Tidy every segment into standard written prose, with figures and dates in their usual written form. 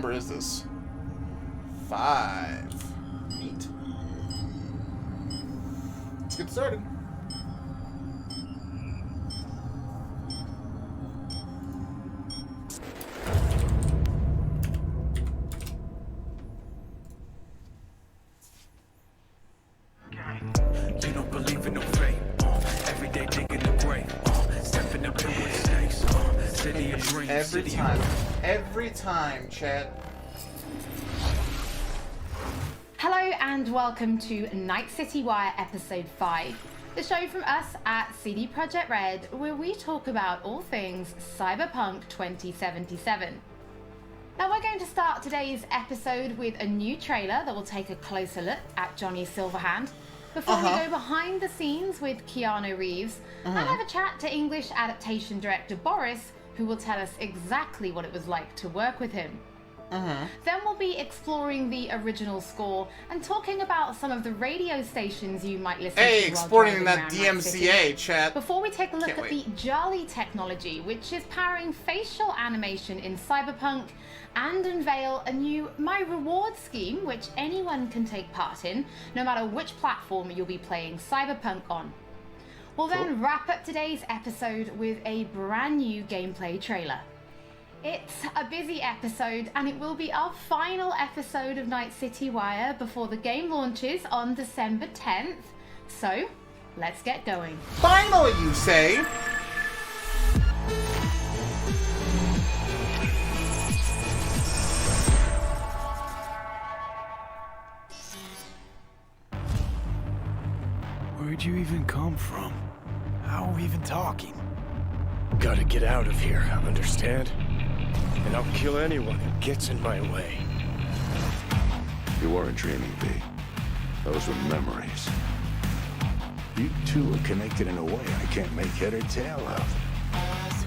number is this? 5. Neat. Let's get started. You don't believe in no fate. Every day digging the grave. Stepping up to mistakes. City of dreams. Every time, Chad. Hello and welcome to Night City Wire Episode 5, the show from us at CD Projekt Red, where we talk about all things Cyberpunk 2077. Now we're going to start today's episode with a new trailer that will take a closer look at Johnny Silverhand, before we go behind the scenes with Keanu Reeves and have a chat to English adaptation director Boris, who will tell us exactly what it was like to work with him. Then we'll be exploring the original score and talking about some of the radio stations you might listen to while exporting driving that around Night DMCA, City. chat. Before we take a look at the Jolly technology, which is powering facial animation in Cyberpunk, and unveil a new My Reward scheme, which anyone can take part in, no matter which platform you'll be playing Cyberpunk on. We'll then wrap up today's episode with a brand new gameplay trailer. It's a busy episode, and it will be our final episode of Night City Wire before the game launches on December 10th. So, let's get going. Finally, you say? Where'd you even come from? How are we even talking? Gotta get out of here, understand? And I'll kill anyone who gets in my way. You weren't dreaming, V. Those were memories. You two are connected in a way I can't make head or tail of.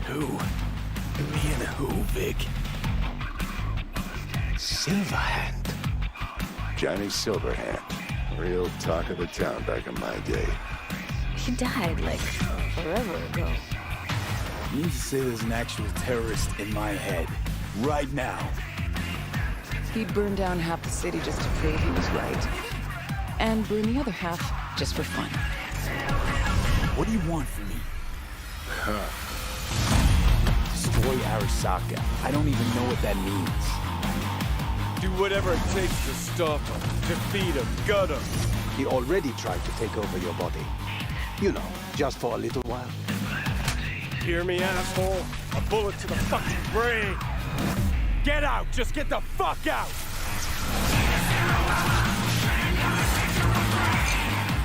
Who? Me and who, Vic? Silverhand. Johnny Silverhand. Real talk of the town back in my day. He died, like, forever ago. You need to say there's an actual terrorist in my head. Right now. He burned down half the city just to prove he was right. And burned the other half just for fun. What do you want from me? Destroy Arasaka. I don't even know what that means. Do whatever it takes to stop him, defeat him, gut him. He already tried to take over your body. You know, just for a little while. Hear me, asshole? A bullet to the fucking brain. Get out! Just get the fuck out!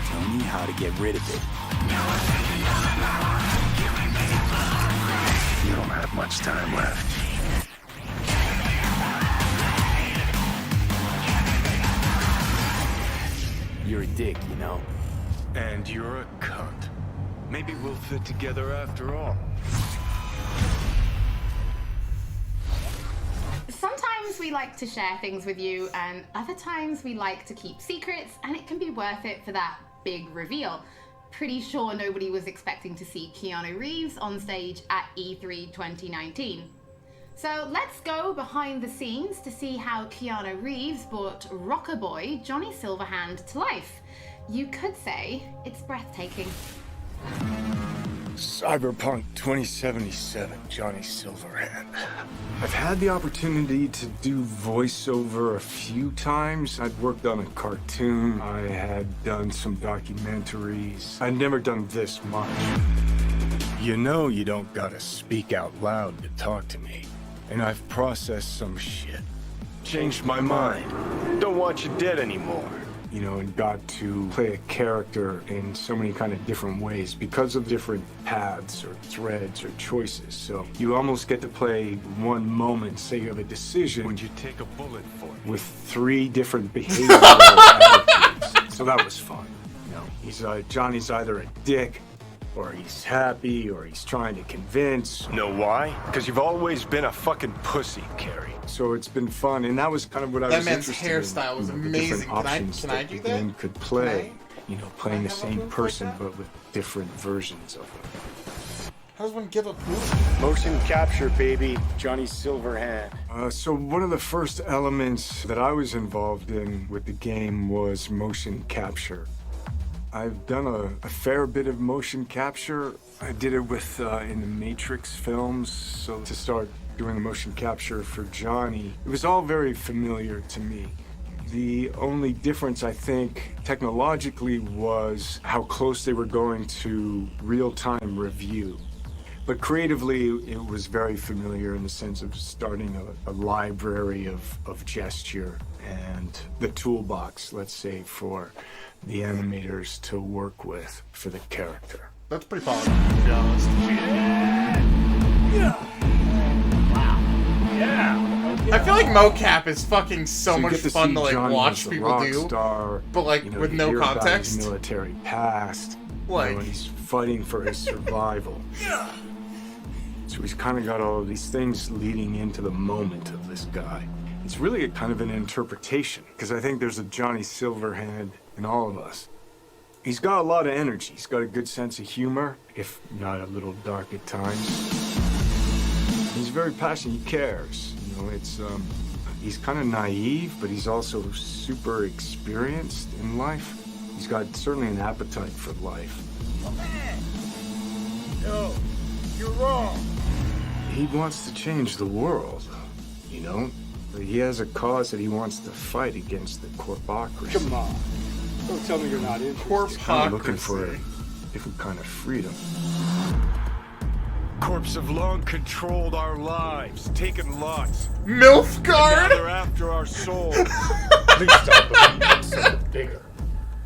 Tell me how to get rid of it. You don't have much time left. You're a dick, you know? And you're a cunt. Maybe we'll fit together after all. Sometimes we like to share things with you, and other times we like to keep secrets, and it can be worth it for that big reveal. Pretty sure nobody was expecting to see Keanu Reeves on stage at E3 2019. So let's go behind the scenes to see how Keanu Reeves brought rocker boy Johnny Silverhand to life. You could say it's breathtaking. Cyberpunk 2077, Johnny Silverhand. I've had the opportunity to do voiceover a few times. I'd worked on a cartoon. I had done some documentaries. I'd never done this much. You know you don't gotta speak out loud to talk to me. And I've processed some shit. Changed my mind. Don't want you dead anymore. You know, and got to play a character in so many kind of different ways because of different paths or threads or choices. So you almost get to play one moment, say you have a decision. Would you take a bullet for me? With 3 different behavioral attitudes. So that was fun. You know, Johnny's either a dick, or he's happy, or he's trying to convince. Know why? Because you've always been a fucking pussy, Carrie. So it's been fun, and that was kind of what I was interested in. That man's hairstyle was amazing. Can I do that? Men could play, you know, playing the same person, but with different versions of him. How does one get a poop? Motion capture, baby. Johnny Silverhand. So one of the first elements that I was involved in with the game was motion capture. I've done a fair bit of motion capture. I did it with in the Matrix films. So to start doing the motion capture for Johnny, it was all very familiar to me. The only difference, I think, technologically was how close they were going to real-time review. But creatively, it was very familiar in the sense of starting a library of gesture and the toolbox, let's say, for the animators to work with for the character. That's pretty fun, to be honest. I feel like mocap is fucking so much fun to like Johnny watch as a people rock do, star, but like you know, with you no hear about his context. military past, Like- you know, and he's fighting for his survival. So he's kind of got all of these things leading into the moment of this guy. It's really a kind of an interpretation, because I think there's a Johnny Silverhand in all of us. He's got a lot of energy. He's got a good sense of humor, if not a little dark at times. He's very passionate. He cares. You know, it's he's kind of naive, but he's also super experienced in life. He's got certainly an appetite for life. No, you're wrong. He wants to change the world, you know? He has a cause that he wants to fight against the corpocracy. Come on. Don't tell me you're not interested. He's kind of looking for a different kind of freedom. Corps have long controlled our lives, taken lots. MILF Now guard? they're after our souls. At least I believe in something bigger.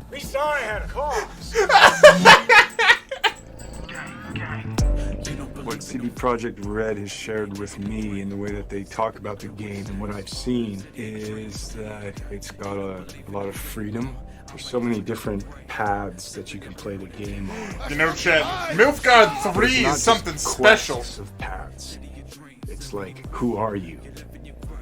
At least I had a cause. What CD Projekt Red has shared with me in the way that they talk about the game and what I've seen is that it's got a lot of freedom. There's so many different paths that you can play the game on. You know, Chad, MILF guard 3 It's not is something just special. quests of paths. It's like, who are you?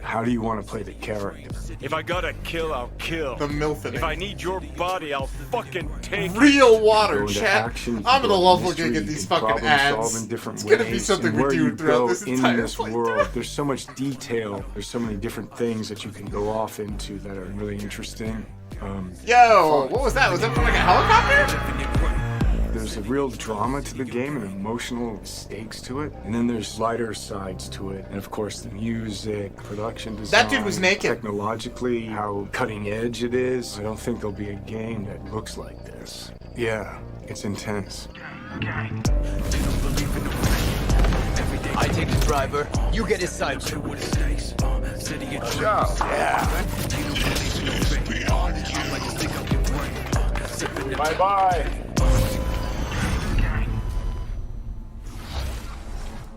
How do you want to play the character? If I gotta kill, I'll kill. The MILF If I need your body, I'll fucking take it. Real water, Go into chat. action, I'm gonna go love mystery, looking at you these can fucking problem solve ads. in different It's ways, gonna be something and we where do you throughout go this in entire this playthrough. world. There's so much detail. There's so many different things that you can go off into that are really interesting. Yo, what was that? Was that from like a helicopter? There's a real drama to the game and emotional stakes to it, and then there's lighter sides to it, and of course the music, production design. That dude was naked. Technologically, how cutting edge it is. I don't think there'll be a game that looks like this. Yeah, it's intense. I take the driver, you get his cyber. Bye-bye.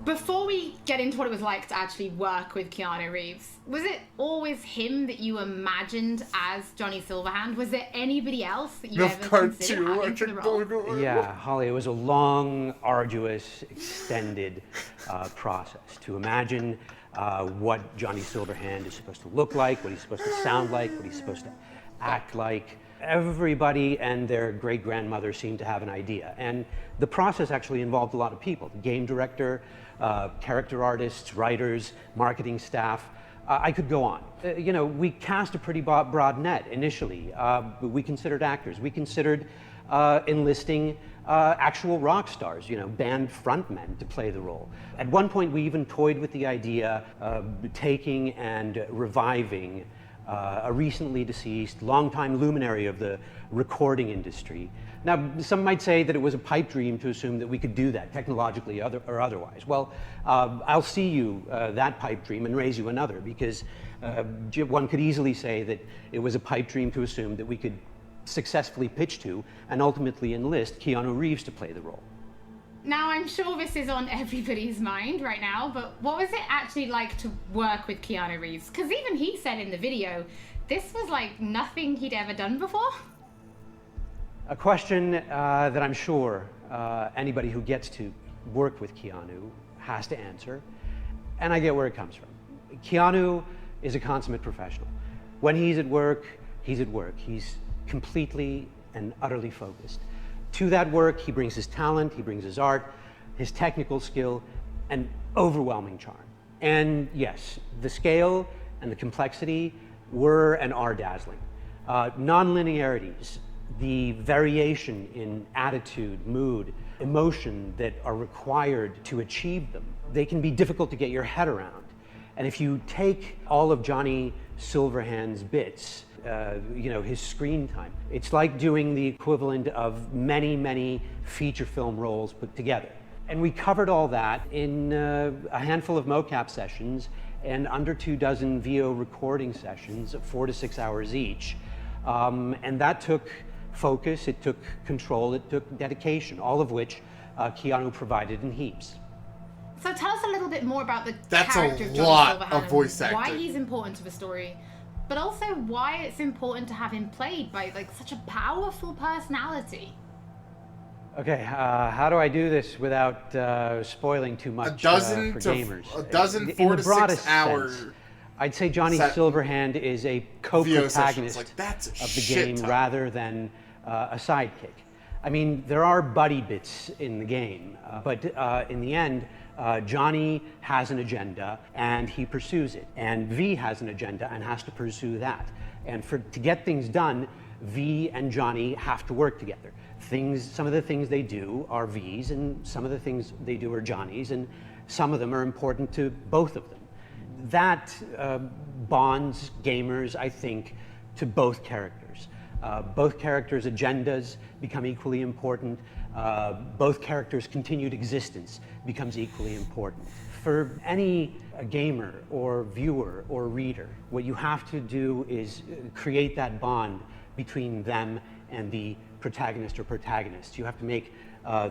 Before we get into what it was like to actually work with Keanu Reeves, was it always him that you imagined as Johnny Silverhand? Was there anybody else that you MILF ever guard considered 2. I adding to the can role? go. Yeah, Holly, it was a long, arduous, extended process to imagine what Johnny Silverhand is supposed to look like, what he's supposed to sound like, what he's supposed to act like. Everybody and their great-grandmother seemed to have an idea. And the process actually involved a lot of people. The game director, character artists, writers, marketing staff. I could go on. You know, we cast a pretty broad net initially. We considered actors. We considered enlisting actual rock stars, you know, band frontmen to play the role. At one point, we even toyed with the idea of taking and reviving a recently deceased, longtime luminary of the recording industry. Now, some might say that it was a pipe dream to assume that we could do that technologically or otherwise. Well, I'll see you that pipe dream and raise you another, because one could easily say that it was a pipe dream to assume that we could successfully pitch to and ultimately enlist Keanu Reeves to play the role. Now, I'm sure this is on everybody's mind right now, but what was it actually like to work with Keanu Reeves? Because even he said in the video, this was like nothing he'd ever done before. A question that I'm sure anybody who gets to work with Keanu has to answer, and I get where it comes from. Keanu is a consummate professional. When he's at work, he's at work. He's completely and utterly focused. To that work, he brings his talent, he brings his art, his technical skill, and overwhelming charm. And yes, the scale and the complexity were and are dazzling. Non-linearities, the variation in attitude, mood, emotion that are required to achieve them, they can be difficult to get your head around. And if you take all of Johnny Silverhand's bits, his screen time, it's like doing the equivalent of many, many feature film roles put together. And we covered all that in a handful of mocap sessions and under 24 VO recording sessions, 4 to 6 hours each. And that took focus, it took control, it took dedication, all of which Keanu provided in heaps. So tell us a little bit more about the That's character a of Johnny lot Silverhand of voice and why acting. he's important to the story, but also why it's important to have him played by like such a powerful personality. Okay, how do I do this without spoiling too much for gamers? A dozen, In 4 the to 6 broadest hour. sense, I'd say Johnny set- Silverhand is a co-protagonist Like, that's a of the shit game ton. rather than a sidekick. I mean, there are buddy bits in the game, but in the end, Johnny has an agenda and he pursues it, and V has an agenda and has to pursue that. And to get things done, V and Johnny have to work together. Some of the things they do are V's, and some of the things they do are Johnny's, and some of them are important to both of them. That bonds gamers, I think, to both characters. Both characters' agendas become equally important. Both characters' continued existence becomes equally important. For any gamer or viewer or reader, what you have to do is create that bond between them and the protagonist or protagonists. You have to make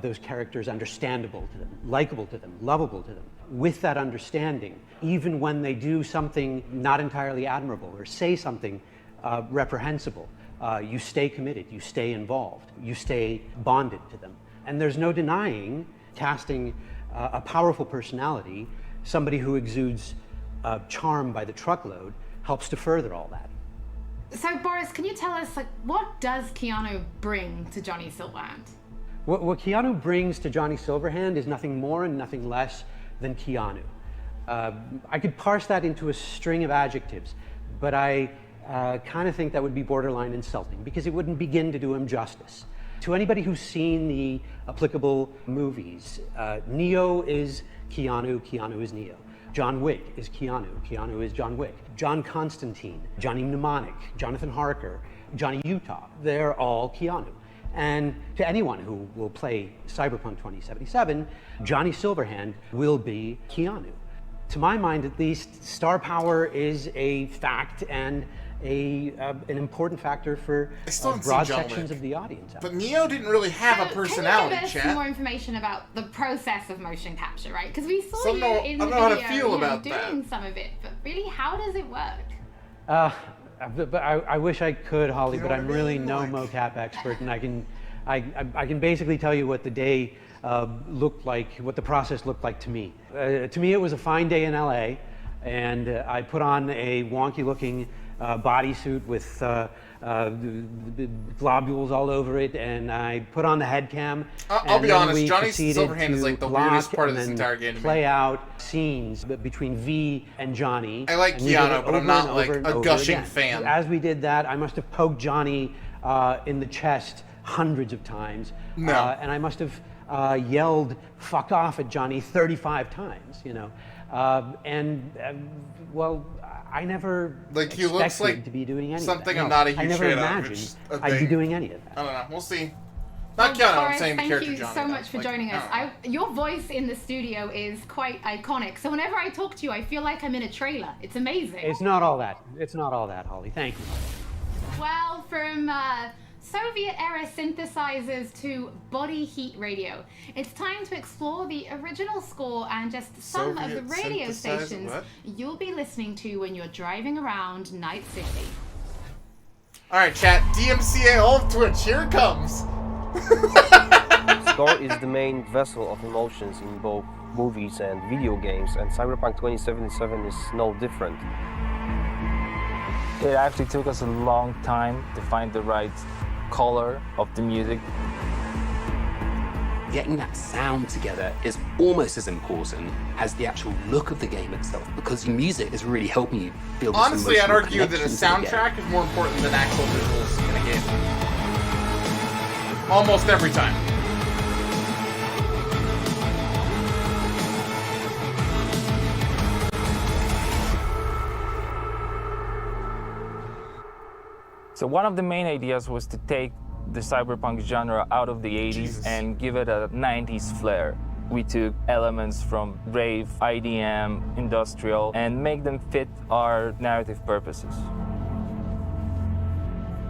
those characters understandable to them, likable to them, lovable to them. With that understanding, even when they do something not entirely admirable or say something reprehensible, you stay committed, you stay involved, you stay bonded to them. And there's no denying casting a powerful personality, somebody who exudes charm by the truckload, helps to further all that. So Boris, can you tell us, like, what does Keanu bring to Johnny Silverhand? What Keanu brings to Johnny Silverhand is nothing more and nothing less than Keanu. I could parse that into a string of adjectives, but I kind of think that would be borderline insulting because it wouldn't begin to do him justice. To anybody who's seen the applicable movies, Neo is Keanu, Keanu is Neo. John Wick is Keanu, Keanu is John Wick. John Constantine, Johnny Mnemonic, Jonathan Harker, Johnny Utah, they're all Keanu. And to anyone who will play Cyberpunk 2077, Johnny Silverhand will be Keanu. To my mind, at least, star power is a fact and an important factor for broad sections of the audience. But Neo didn't really have a personality, Can you give us chat. more information about the process of motion capture, right? Because we saw So you no- in I the don't know how to video, feel about doing that. some of it, but really, how does it work? But I wish I could, Holly, but I'm really no mocap expert, and I can basically tell you what the day looked like, what the process looked like to me. To me, it was a fine day in LA, and I put on a wonky-looking bodysuit with globules all over it, and I put on the head cam. I'll be honest, we Johnny proceeded Silverhand is to like the block weirdest part of and this then entire game to me. play out scenes between V and Johnny. I like and we did Keanu, it but I'm over not and like over and a over gushing again. fan. As we did that, I must have poked Johnny in the chest hundreds of times. No. And I must have yelled "fuck off" at Johnny 35 times, you know. Well, I never Like, he looks expected like to be doing any something of I'm that. not a I huge never fan of. imagined It's a I'd be thing. doing any of that. I don't know. We'll see. Not Keanu, Boris, I'm saying the thank character you Johnny. so though. much for Like, joining I us. don't know. Your voice in the studio is quite iconic. So whenever I talk to you, I feel like I'm in a trailer. It's amazing. It's not all that. It's not all that, Holly. Thank you. Well, from Soviet-era synthesizers to body heat radio, it's time to explore the original score and just some of the Soviet radio synthesizer? stations What? you'll be listening to when you're driving around Night City. Alright, chat. DMCA all of Twitch. Here it comes. Score is the main vessel of emotions in both movies and video games, and Cyberpunk 2077 is no different. It actually took us a long time to find the right color of the music. getting that sound together is almost as important as the actual look of the game itself, because music is really helping you build this Honestly, I'd emotional argue that a connection to the game. soundtrack is more important than actual visuals in a game. Almost every time. So one of the main ideas was to take the cyberpunk genre out of the 80s and give it a 90s flair. We took elements from rave, IDM, industrial, and make them fit our narrative purposes.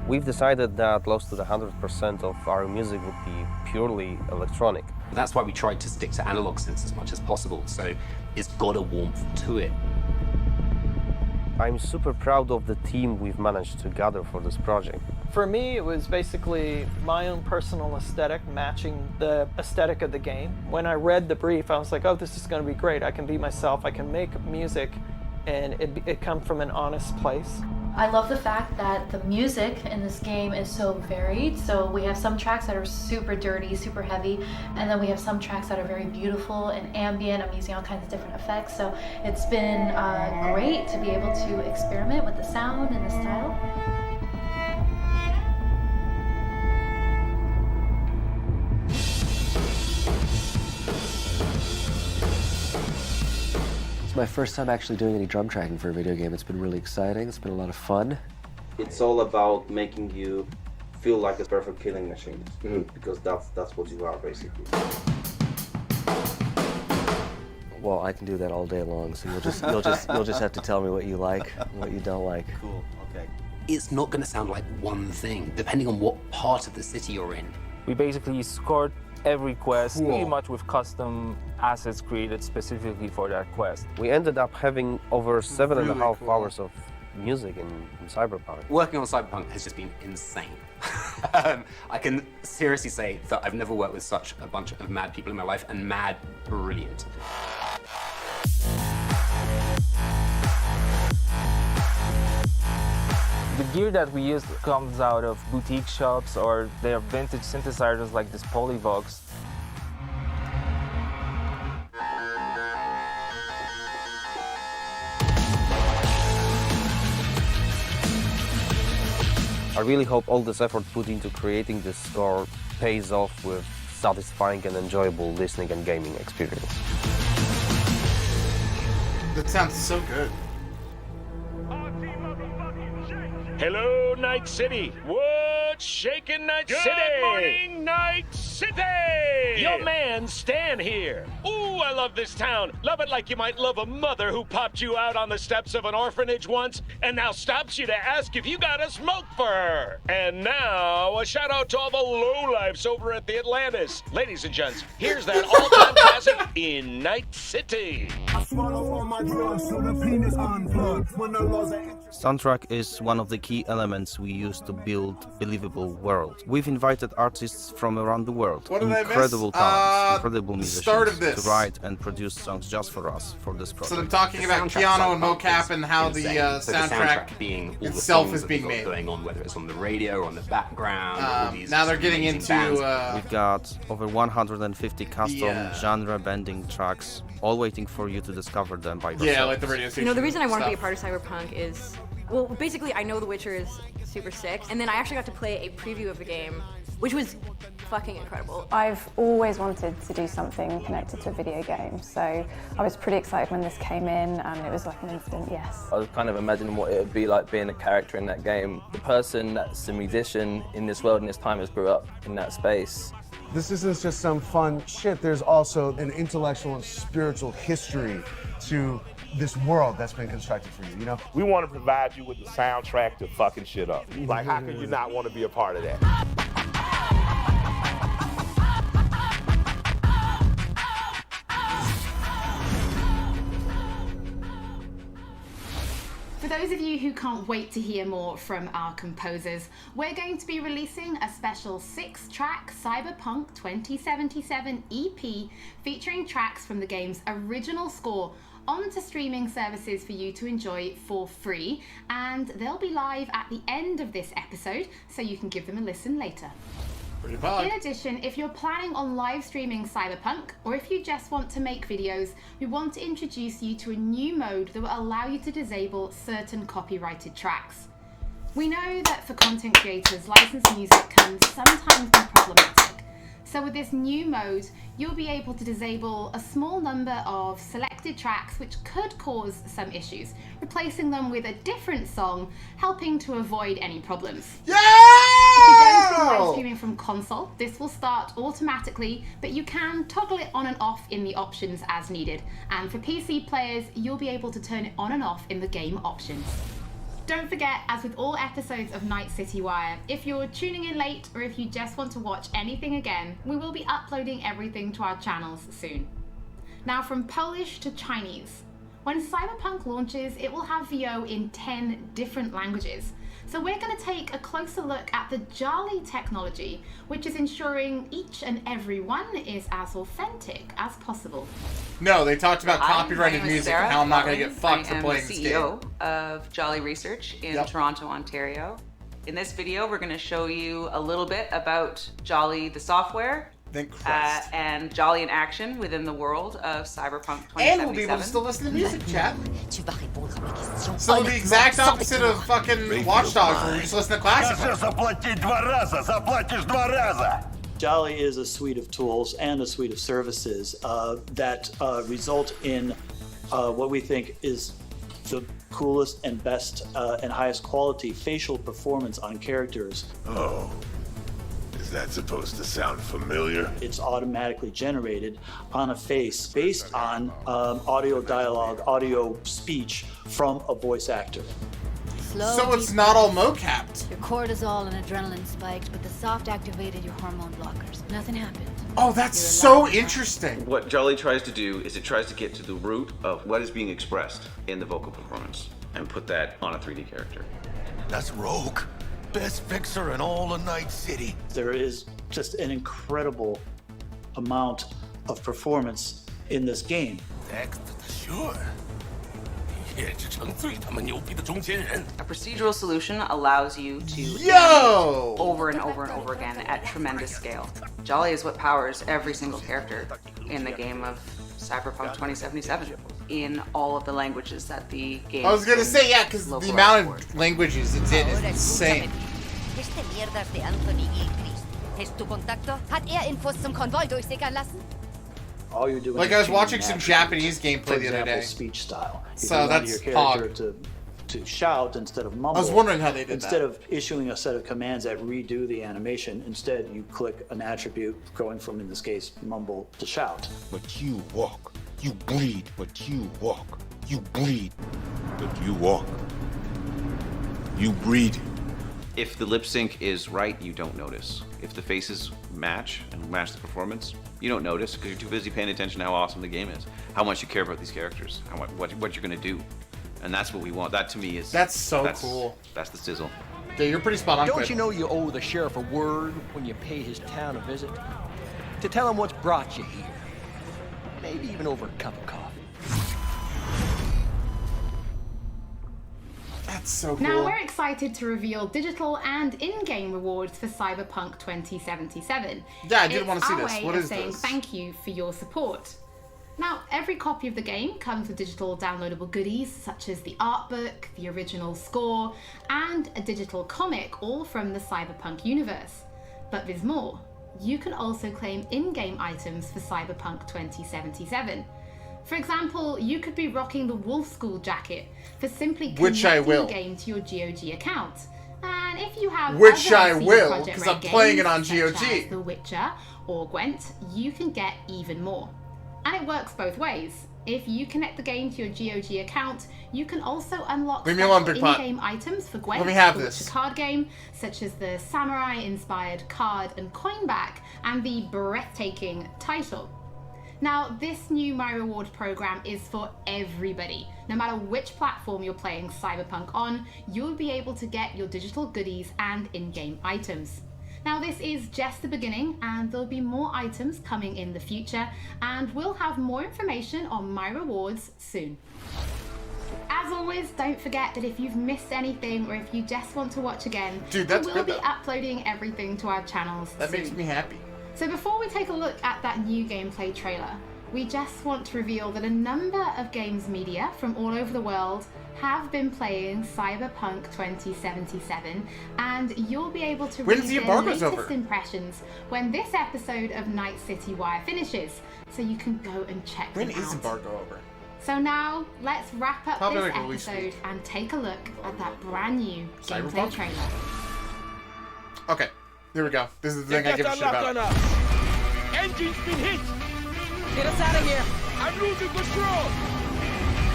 We've decided that close to the 100% of our music would be purely electronic. That's why we tried to stick to analog synths as much as possible, so it's got a warmth to it. I'm super proud of the team we've managed to gather for this project. For me, it was basically my own personal aesthetic matching the aesthetic of the game. When I read the brief, I was like, oh, this is going to be great. I can be myself. I can make music, and it comes from an honest place. I love the fact that the music in this game is so varied. So we have some tracks that are super dirty, super heavy, and then we have some tracks that are very beautiful and ambient. I'm using all kinds of different effects. So it's been great to be able to experiment with the sound and the style. It's my first time actually doing any drum tracking for a video game. It's been really exciting. It's been a lot of fun. It's all about making you feel like a perfect killing machine, because that's what you are basically. Well, I can do that all day long, so you'll just have to tell me what you like and what you don't like. Cool. Okay. It's not going to sound like one thing, depending on what part of the city you're in. We basically scored every quest Cool. pretty much with custom assets created specifically for that quest. We ended up having over 7.5 hours of music in Cyberpunk. Working on Cyberpunk has just been insane. I can seriously say that I've never worked with such a bunch of mad people in my life, and mad brilliant. The gear that we used comes out of boutique shops, or they are vintage synthesizers like this Polyvox. I really hope all this effort put into creating this score pays off with satisfying and enjoyable listening and gaming experience. That sounds so good. Hello, Night City. What's shaking, Night City? Good morning, Night City. Your man, Stan here. Ooh, I love this town. Love it like you might love a mother who popped you out on the steps of an orphanage once and now stops you to ask if you got a smoke for her. And now, a shout out to all the lowlifes over at the Atlantis. Ladies and gents, here's that all-time classic in Night City. Soundtrack is one of the key elements we use to build believable worlds. We've invited artists from around the world, What did I miss? incredible talents, incredible the start of musicians, this. to write and produce songs just for us for this project. So they're talking about Keanu and mocap and how the soundtrack being all the itself songs is that being we've got made. going on, whether it's on the radio or on the background. All these Now they're getting amazing into bands. We've got over 150 custom genre-bending tracks, all waiting for you to discover them by yourself. Yeah, like the radio station. You know, the reason I want to be a stuff. part of Cyberpunk is, well, basically I know The Witcher is super sick, and then I actually got to play a preview of the game, which was fucking incredible. I've always wanted to do something connected to a video game, so I was pretty excited when this came in, and it was like an instant yes. I was kind of imagining what it would be like being a character in that game. The person that's a musician in this world and this time has grew up in that space. This isn't just some fun shit. There's also an intellectual and spiritual history to this world that's been constructed for you, you know? We want to provide you with the soundtrack to fucking shit up. Like, how can you not want to be a part of that? For those of you who can't wait to hear more from our composers, we're going to be releasing a special 6-track Cyberpunk 2077 EP featuring tracks from the game's original score onto streaming services for you to enjoy for free, and they'll be live at the end of this episode, so you can give them a listen later. Pretty fun. In addition, if you're planning on live streaming Cyberpunk, or if you just want to make videos, we want to introduce you to a new mode that will allow you to disable certain copyrighted tracks. We know that for content creators, licensed music can sometimes be problematic. So with this new mode, you'll be able to disable a small number of selected tracks which could cause some issues, replacing them with a different song, helping to avoid any problems. Yeah! If you're going to live streaming from console, this will start automatically, but you can toggle it on and off in the options as needed. And for PC players, you'll be able to turn it on and off in the game options. Don't forget, as with all episodes of Night City Wire, if you're tuning in late or if you just want to watch anything again, we will be uploading everything to our channels soon. Now from Polish to Chinese. When Cyberpunk launches, it will have VO in 10 different languages. So we're going to take a closer look at the Jolly technology, which is ensuring each and every one is as authentic as possible. No, they talked about copyrighted my name is music Sarah and how I'm not going to get Collins. fucked for playing I this am game. the CEO of Jolly Research in Toronto, Ontario. In this video, we're going to show you a little bit about Jolly, the software, and Jolly in action within the world of Cyberpunk 2077. And we'll be able to still listen to music, chat. So the exact opposite of fucking Watch Dogs, where we just listen to classic. Jolly is a suite of tools and a suite of services that result in what we think is the coolest and best and highest quality facial performance on characters. Oh. Is that supposed to sound familiar? It's automatically generated on a face based on audio dialogue, audio speech from a voice actor. So it's not all mocapped. Your cortisol and adrenaline spiked, but the soft activated your hormone blockers. Nothing happened. Oh, that's so interesting. What Jolly tries to do is it tries to get to the root of what is being expressed in the vocal performance and put that on a 3D character. That's Rogue. Best fixer in all of Night City. There is just an incredible amount of performance in this game. Sure. A procedural solution allows you to Yo! over and over and over again at tremendous scale. Jolly is what powers every single character in the game of Cyberpunk 2077 in all of the languages that the game. I was gonna say, yeah, because the amount of languages it's in is insane. All you're doing Like, is I was watching changing some attributes. Japanese gameplay For the other example, day. speech style. If So you want that's your character to shout instead of mumble. I was wondering how they did Instead that. of issuing a set of commands that redo the animation, instead you click an attribute going from, in this case, mumble to shout. But you walk. You bleed, but you walk. You bleed, but you walk. You breathe. If the lip sync is right, you don't notice. If the faces match and match the performance, you don't notice because you're too busy paying attention to how awesome the game is, how much you care about these characters, what you're gonna do, and that's what we want. That to me is That's cool. That's the sizzle. Yeah, you're pretty spot on. Don't Quinn. you know you owe the sheriff a word when you pay his town a visit? To tell him what's brought you here. Maybe even over a cup of coffee. That's so cool. Now we're excited to reveal digital and in-game rewards for Cyberpunk 2077. Yeah, I did want to see It's our this. way What of is saying this? thank you for your support. Now, every copy of the game comes with digital downloadable goodies such as the art book, the original score, and a digital comic, all from the Cyberpunk universe. But there's more. You can also claim in-game items for Cyberpunk 2077. For example, you could be rocking the Wolf School jacket for simply Which I connecting will. the game to your GOG account. And if you have Which other I CD will, Projekt 'cause Red I'm playing it on games, such GOG. as The Witcher or Gwent, you can get even more. And it works both ways. If you connect the game to your GOG account, you can also unlock Leave me alone, special Big Pot. in-game items for Gwent, Let me have the this. Witcher card game, such as the samurai-inspired card and coin back, and the breathtaking title. Now, this new My Reward program is for everybody. No matter which platform you're playing Cyberpunk on, you'll be able to get your digital goodies and in-game items. Now, this is just the beginning, and there'll be more items coming in the future, and we'll have more information on My Rewards soon. As always, don't forget that if you've missed anything or if you just want to watch again, Dude, that's we will good, be though. uploading everything to our channels That soon. makes me happy. So before we take a look at that new gameplay trailer, we just want to reveal that a number of games media from all over the world have been playing Cyberpunk 2077, and you'll be able to read When's the their embargo's latest over? impressions when this episode of Night City Wire finishes, so you can go and check When them is out. embargo over? So now, let's wrap up Probably this like release episode week. and take a look at that brand new gameplay Cyberpunk? trailer. Okay, here we go. This is the thing I give a shit about. Engine's been hit. Get us out of here. I'm losing control.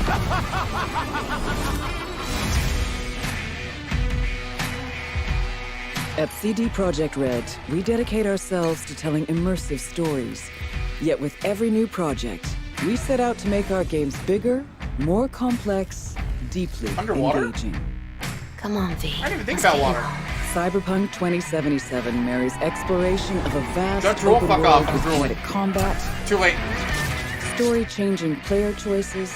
At CD Projekt Red, we dedicate ourselves to telling immersive stories. Yet with every new project, we set out to make our games bigger, more complex, deeply engaging. Come on, V. I didn't even think about water. Cyberpunk 2077 marries exploration of a vast Don't roll, open fuck world off, I'm with drooling. kinetic combat, Too late. story-changing player choices,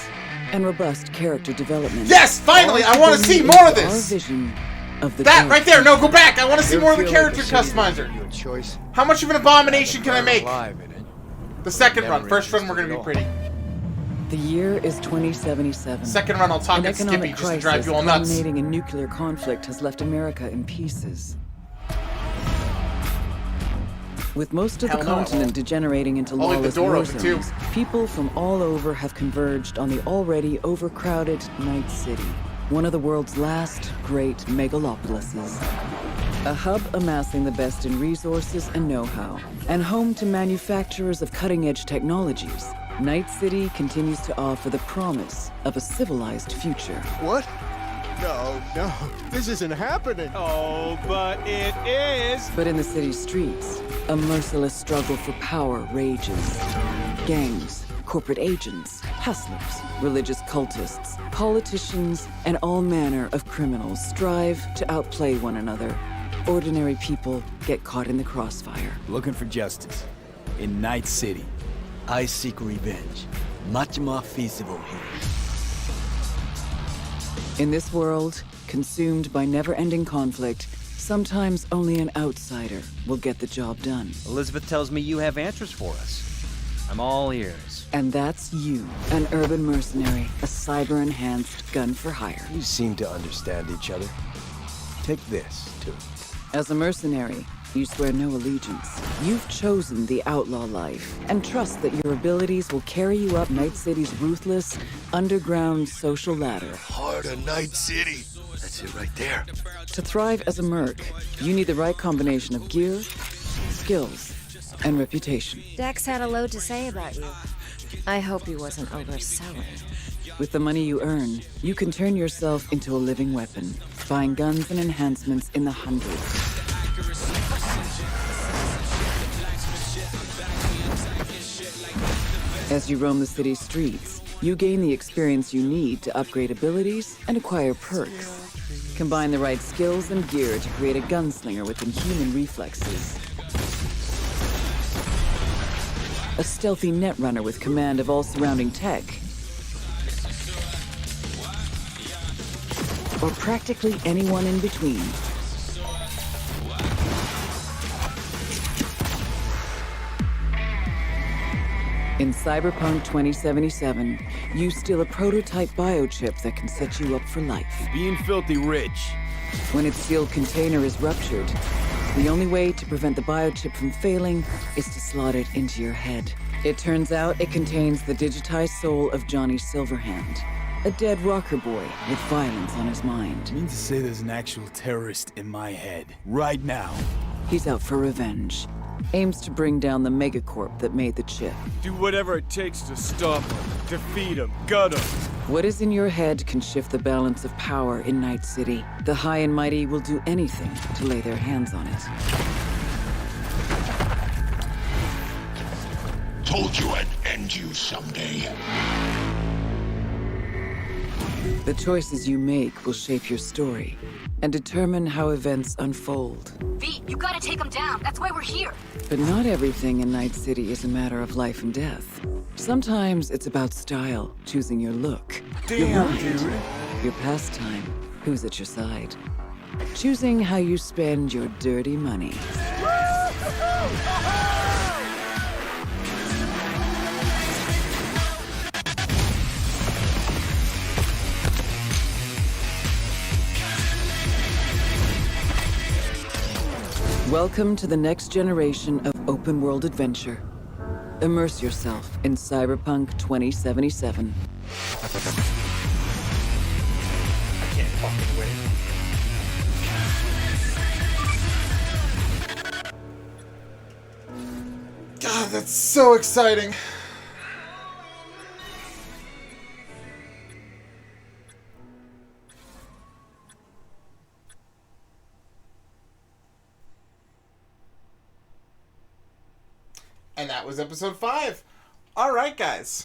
and robust character development. Yes, finally! All I want to bring see you more of into this. Our vision of the That dark right there. No, go back. I want to see You more of the feel like character the city customizer. your choice? How much of an abomination can I make? alive in it. The second Never run. First run, we're gonna be interested pretty. The year is 2077. Second run, I'll talk An at Skippy economic just to drive crisis you all nuts. culminating in nuclear conflict has left America in pieces. With most of the Hell no, I continent won't. degenerating into I'll leave the lawless door war open, too. zones, people from all over have converged on the already overcrowded Night City, one of the world's last great megalopolises. A hub amassing the best in resources and know-how, and home to manufacturers of cutting-edge technologies, Night City continues to offer the promise of a civilized future. What? No, this isn't happening. Oh, but it is! But in the city's streets, a merciless struggle for power rages. Gangs, corporate agents, hustlers, religious cultists, politicians, and all manner of criminals strive to outplay one another. Ordinary people get caught in the crossfire. Looking for justice. In Night City, I seek revenge. Much more feasible here. In this world, consumed by never-ending conflict, sometimes only an outsider will get the job done. Elizabeth tells me you have answers for us. I'm all ears. And that's you, an urban mercenary, a cyber-enhanced gun for hire. We seem to understand each other. Take this, too. As a mercenary, you swear no allegiance. You've chosen the outlaw life and trust that your abilities will carry you up Night City's ruthless, underground social ladder. Heart of Night City. That's it right there. To thrive as a merc, you need the right combination of gear, skills, and reputation. Dex had a load to say about you. I hope he wasn't overselling. With the money you earn, you can turn yourself into a living weapon, buying guns and enhancements in the hundreds. As you roam the city's streets, you gain the experience you need to upgrade abilities and acquire perks. Combine the right skills and gear to create a gunslinger with inhuman reflexes. A stealthy netrunner with command of all surrounding tech. Or practically anyone in between. In Cyberpunk 2077, you steal a prototype biochip that can set you up for life. Being filthy rich. When its sealed container is ruptured, the only way to prevent the biochip from failing is to slot it into your head. It turns out it contains the digitized soul of Johnny Silverhand, a dead rocker boy with violence on his mind. You mean to say there's an actual terrorist in my head, right now? He's out for revenge. Aims to bring down the megacorp that made the chip. Do whatever it takes to stop him, defeat him, gut him. What is in your head can shift the balance of power in Night City. The high and mighty will do anything to lay their hands on it. Told you I'd end you someday. The choices you make will shape your story and determine how events unfold. V, you gotta take him down. That's why we're here. But not everything in Night City is a matter of life and death. Sometimes it's about style, choosing your look. Damn, your mind, dude. your pastime, who's at your side. Choosing how you spend your dirty money. Welcome to the next generation of open-world adventure. Immerse yourself in Cyberpunk 2077. I can't fucking wait. God, that's so exciting. And that was episode 5. All right, guys.